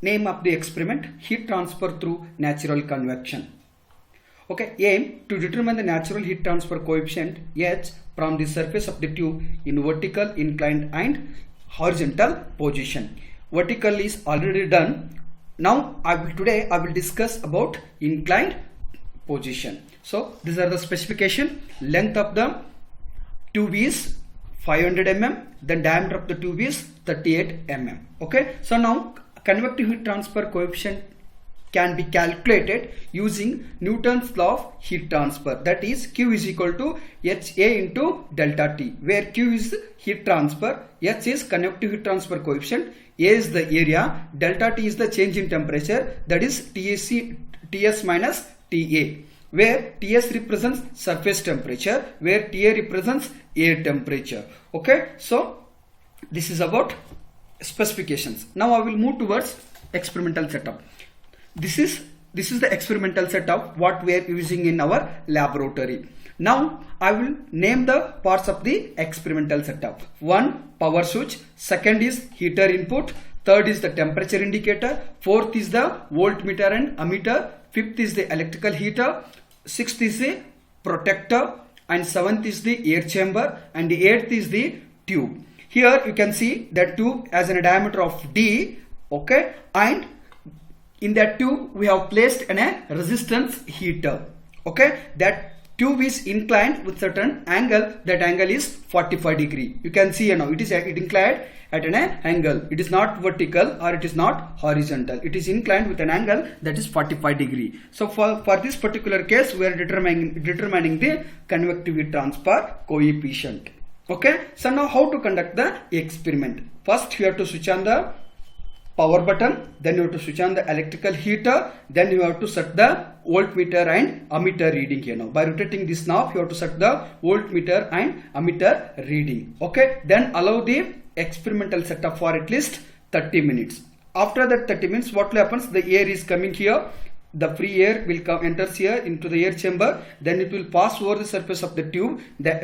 Name of the experiment: heat transfer through natural convection. Okay, aim to determine the natural heat transfer coefficient H from the surface of the tube in vertical, inclined and horizontal position. Vertical is already done. Now today I will discuss about inclined position. So these are the specification. Length of the tube is 500 mm, then diameter of the tube is 38 mm. Okay, so now convective heat transfer coefficient can be calculated using Newton's law of heat transfer, that is Q is equal to HA into delta T, where Q is heat transfer, H is convective heat transfer coefficient, A is the area, delta T is the change in temperature, that is TS minus TA, where TS represents surface temperature, where TA represents air temperature. Okay, so this is about specifications. Now I will move towards experimental setup. This is the experimental setup what we are using in our laboratory. Now I will name the parts of the experimental setup. One, power switch. Second is heater input. Third is the temperature indicator. Fourth is the voltmeter and ammeter. Fifth is the electrical heater. Sixth is the protector. And seventh is the air chamber. And the eighth is the tube. Here you can see that tube has a diameter of D. Okay, and in that tube we have placed a resistance heater. Okay, that tube is inclined with certain angle. That angle is 45 degree. You can see now it is inclined at an angle. It is not vertical or it is not horizontal. It is inclined with an angle that is 45 degree. So for this particular case we are determining the convective heat transfer coefficient. Okay, so now how to conduct the experiment? First you have to switch on the power button, then you have to switch on the electrical heater, then you have to set the voltmeter and ammeter reading here. Now by rotating this knob you have to set the voltmeter and ammeter reading. Okay, then allow the experimental setup for at least 30 minutes. After that 30 minutes what will happen? The air is coming here, the free air will enters here into the air chamber, then it will pass over the surface of the tube. That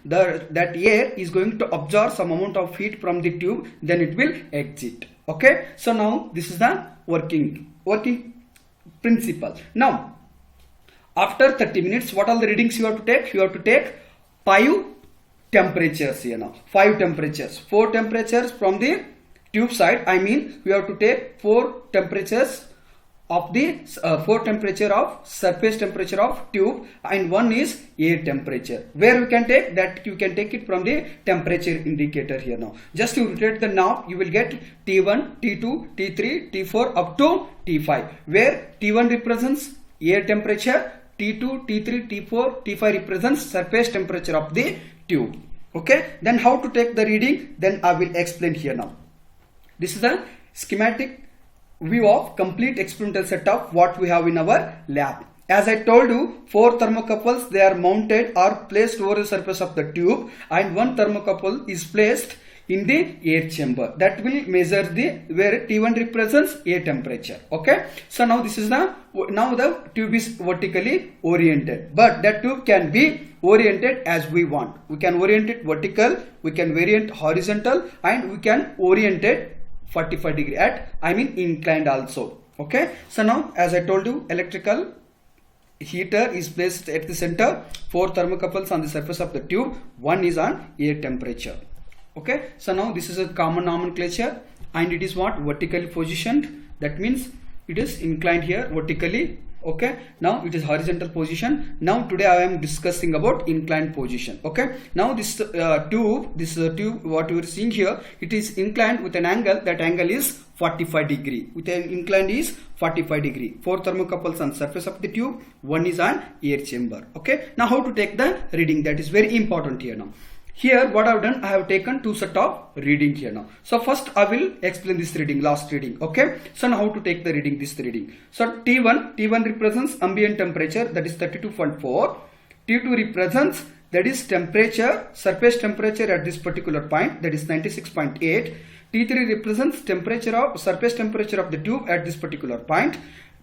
that air is going to absorb some amount of heat from the tube, then it will exit. Okay, so now this is the working principle. Now after 30 minutes what are the readings you have to take? You have to take 5 temperatures here now. 5 temperatures, 4 temperatures from the tube side. We have to take 4 temperatures of the surface temperature of tube, and one is air temperature. Where you can take that? You can take it from the temperature indicator here now. Just you rotate the knob, you will get T1, T2, T3, T4 up to T5, where T1 represents air temperature, T2, T3, T4, T5 represents surface temperature of the tube. Okay, then how to take the reading? Then I will explain here now. This is the schematic view of complete experimental setup what we have in our lab. As I told you, 4 thermocouples, they are mounted or placed over the surface of the tube, and 1 thermocouple is placed in the air chamber. That will measure where T1 represents air temperature. Okay, so now this is now the tube is vertically oriented, but that tube can be oriented as we want. We can orient it vertical, we can orient horizontal, and we can orient it 45 degree at inclined also. Okay, so now as I told you, electrical heater is placed at the center, 4 thermocouples on the surface of the tube, 1 is on air temperature. Okay, so now this is a common nomenclature, and it is what? Vertically positioned. That means it is inclined here vertically. Okay, now it is horizontal position. Now today I am discussing about inclined position. Okay, now this tube what you are seeing here, it is inclined with an angle. That angle is 45 degree. With an inclined is 45 degree. 4 thermocouples on surface of the tube, 1 is on air chamber. Okay, now how to take the reading? That is very important here now. Here what I have done, I have taken 2 set of reading here now. So first I will explain this reading, last reading. Okay, so now how to take the reading, this reading. So T1 represents ambient temperature, that is 32.4. T2 represents, that is temperature, surface temperature at this particular point, that is 96.8. T3 represents surface temperature of the tube at this particular point,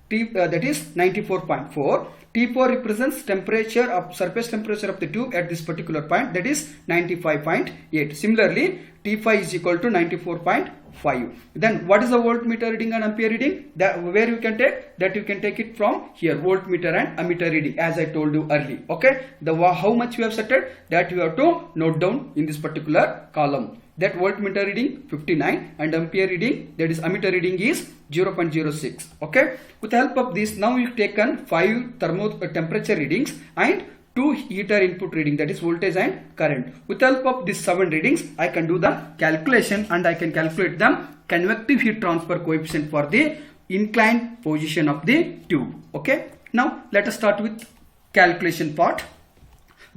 that is 94.4. T4 represents temperature of surface temperature of the tube at this particular point, that is 95.8. Similarly, T5 is equal to 94.5. Then what is the voltmeter reading and ampere reading? That where you can take that, you can take it from here, voltmeter and ammeter reading, as I told you earlier. Okay, the how much you have set it, that you have to note down in this particular column. That voltmeter reading 59 and ampere reading, that is ammeter reading, is 0.06. Okay, with the help of this, now you've taken 5 temperature readings and 2 heater input reading, that is voltage and current. With the help of these 7 readings, I can do the calculation and I can calculate the convective heat transfer coefficient for the inclined position of the tube. Okay, now let us start with calculation part.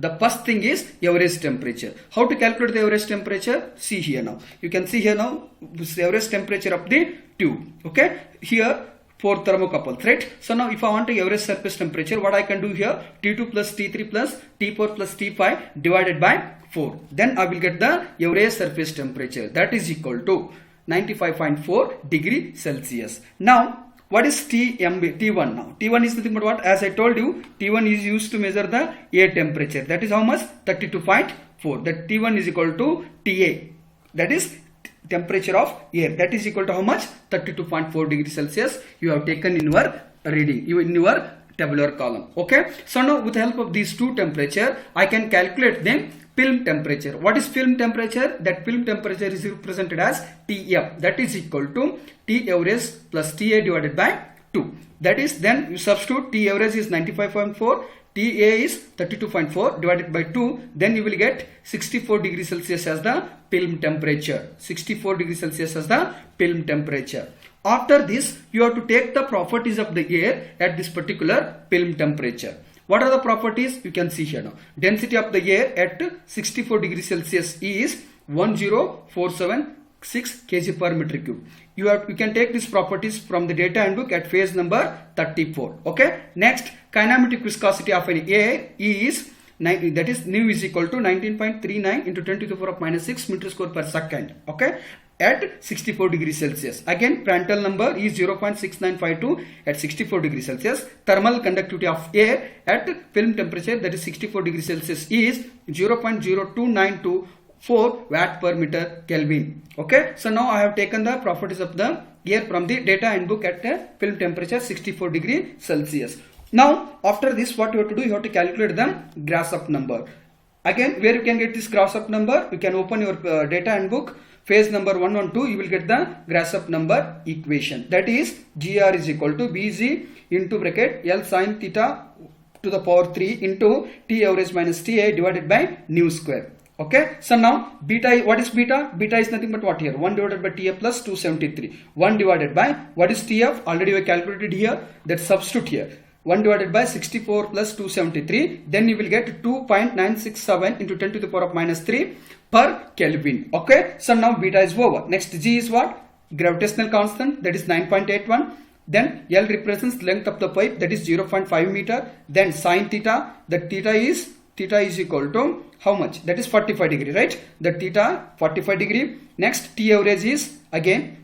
The first thing is average temperature. How to calculate the average temperature? See here now. You can see here now this is the average temperature of the tube. Okay, here 4 thermocouples, right? So now if I want to average surface temperature, what I can do here, T2 plus T3 plus T4 plus T5 divided by 4. Then I will get the average surface temperature, that is equal to 95.4 degree Celsius. Now what is T1 now? T1 is nothing but what? As I told you, T1 is used to measure the air temperature. That is how much? 32.4. That T1 is equal to TA. That is temperature of air. That is equal to how much? 32.4 degree Celsius. You have taken in your reading, in your tabular column. Okay. So now with the help of these two temperature, I can calculate them. Film temperature. What is film temperature? That film temperature is represented as TF. That is equal to T average plus TA divided by 2. That is, then you substitute T average is 95.4, TA is 32.4 divided by 2. Then you will get 64 degrees Celsius as the film temperature. 64 degrees Celsius as the film temperature. After this, you have to take the properties of the air at this particular film temperature. What are the properties? You can see here now. Density of the air at 64 degrees Celsius is 10476 kg per meter cube. You can take these properties from the data handbook at page number 34. Okay. Next, kinematic viscosity of an air is that is nu is equal to 19.39 into 10 to the power of minus 6 meter square per second. Okay. At 64 degrees Celsius. Again, Prandtl number is 0.6952 at 64 degrees Celsius. Thermal conductivity of air at film temperature, that is 64 degrees Celsius, is 0.02924 watt per meter Kelvin. Okay. So now I have taken the properties of the air from the data handbook at film temperature 64 degrees Celsius. Now after this, what you have to do? You have to calculate the Grashof number. Again, where you can get this Grashof number? You can open your data handbook. Phase number 112, you will get the Grashof number equation. That is, GR is equal to BG into bracket L sin theta to the power 3 into T average minus TA divided by nu square. Okay. So now beta, what is beta? Beta is nothing but what here? 1 divided by TA plus 273. 1 divided by, what is TF? Already we calculated here. That substitute here. 1 divided by 64 plus 273. Then you will get 2.967 into 10 to the power of minus 3 per Kelvin. Okay. So now beta is over. Next, G is what? Gravitational constant, that is 9.81. Then L represents length of the pipe, that is 0.5 meter. Then sin theta, that theta is equal to how much? That is 45 degree, right? The theta 45 degree. Next, T average is again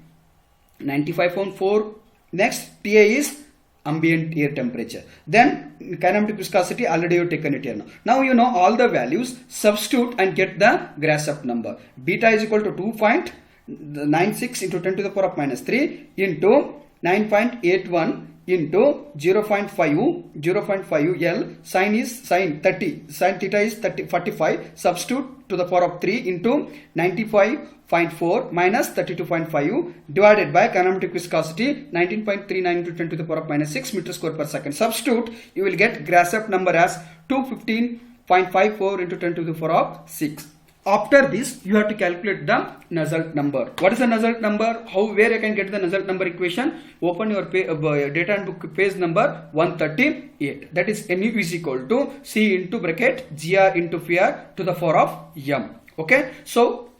95.4. Next, TA is ambient air temperature. Then kinematic viscosity, already you have taken it here now. Now you know all the values, substitute and get the Grashof number. Beta is equal to 2.96 into 10 to the power of minus 3 into 9.81 into 0.5 L. Sin is sin 30. Sin theta is 45. Substitute to the power of 3 into 95.4 minus 32.5 divided by kinematic viscosity 19.39 into 10 to the power of minus 6 meter square per second. Substitute, you will get Grashof number as 215.54 into 10 to the power of 6. After this, you have to calculate the Nusselt number. What is the Nusselt number? Where I can get the Nusselt number equation? Open your data handbook page number 138. That is Nu is equal to C into bracket GR into PR to the power of M. Okay. So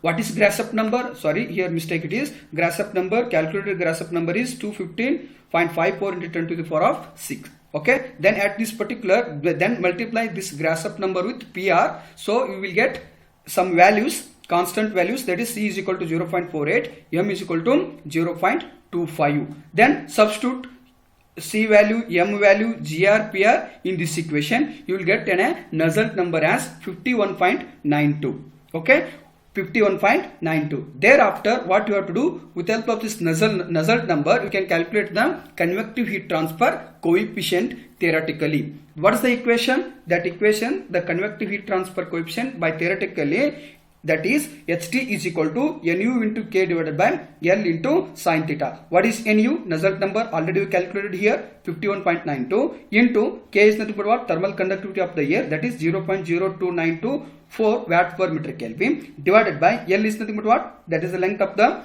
what is Grashof number? Sorry, here mistake it is. Grashof number, calculated Grashof number is 215.54 into 10 to the power of 6. Okay. Then at this particular, then multiply this Grashof number with PR. So you will get some values, constant values, that is C is equal to 0.48, M is equal to 0.25. Then substitute C value, M value, GR, PR in this equation, you will get a Nusselt number as 51.92. Okay, 51.92. Thereafter, what you have to do, with help of this Nusselt number, you can calculate the convective heat transfer coefficient theoretically. What is the equation? That equation, the convective heat transfer coefficient by theoretically, that is HT is equal to Nu into K divided by L into sin theta. What is Nu? Nusselt number already we calculated here, 51.92 into K is nothing but what? Thermal conductivity of the air, that is 0.02924 watt per meter Kelvin, divided by L is nothing but what? That is the length of the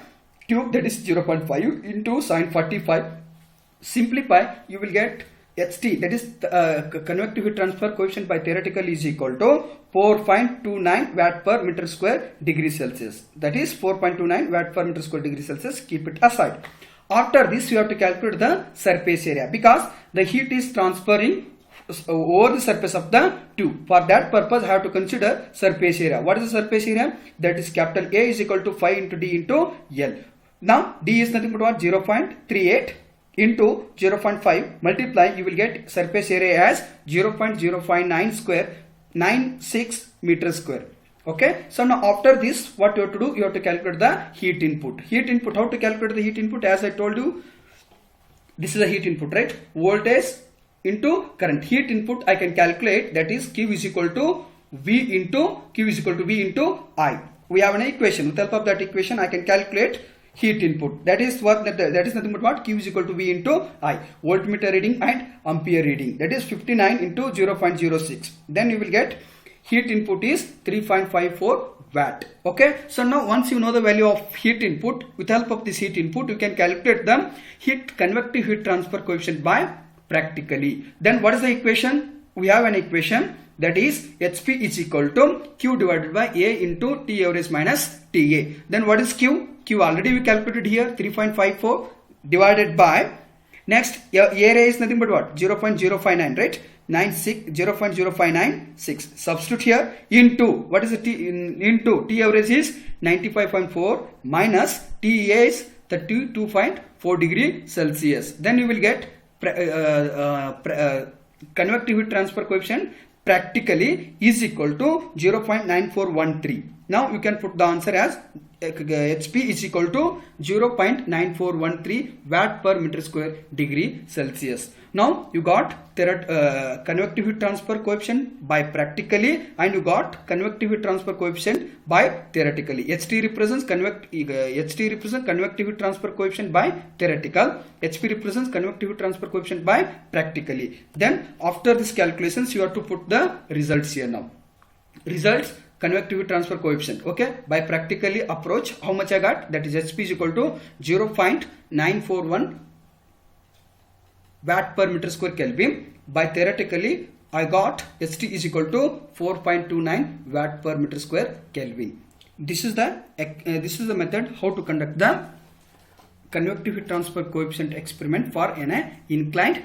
tube, that is 0.5 into sin 45. Simplify, you will get HT, that is convective heat transfer coefficient by theoretical, is equal to 4.29 watt per meter square degree Celsius. That is 4.29 watt per meter square degree Celsius. Keep it aside. After this, you have to calculate the surface area, because the heat is transferring over the surface of the tube. For that purpose, I have to consider surface area. What is the surface area? That is capital A is equal to 5 into D into L. Now, D is nothing but what? 0.38 into 0.5 multiply, you will get surface area as 0.059 square 96 meters square. Okay, so now after this, what you have to do, you have to calculate the heat input. Heat input, how to calculate the heat input? As I told you, this is the heat input, right? Voltage into current. Heat input I can calculate, that is Q is equal to V into I. We have an equation. With help of that equation, I can calculate heat input. That is what? That is nothing but what? Q is equal to V into I. Voltmeter reading and ampere reading. That is 59 into 0.06. Then you will get heat input is 3.54 watt. Okay. So now once you know the value of heat input, with help of this heat input, you can calculate the convective heat transfer coefficient by practically. Then what is the equation? We have an equation, that is HP is equal to Q divided by A into T average minus TA. Then what is Q? Q already we calculated here, 3.54 divided by, next area is nothing but what? 0.059, right? 0.0596. Substitute here into, what is the T? Into T average is 95.4 minus TA is 32.4 degree Celsius. Then you will get convective heat transfer coefficient practically is equal to 0.9413. Now you can put the answer as HP is equal to 0.9413 watt per meter square degree Celsius. Now you got convective heat transfer coefficient by practically, and you got convective heat transfer coefficient by theoretically. HT represents convective heat transfer coefficient by theoretical. HP represents convective heat transfer coefficient by practically. Then after this calculations, you have to put the results here now. Results, convective heat transfer coefficient. Okay, by practically approach, how much I got? That is HP is equal to 0.941 watt per meter square Kelvin. By theoretically, I got HT is equal to 4.29 watt per meter square Kelvin. This is the method how to conduct the convective heat transfer coefficient experiment for an inclined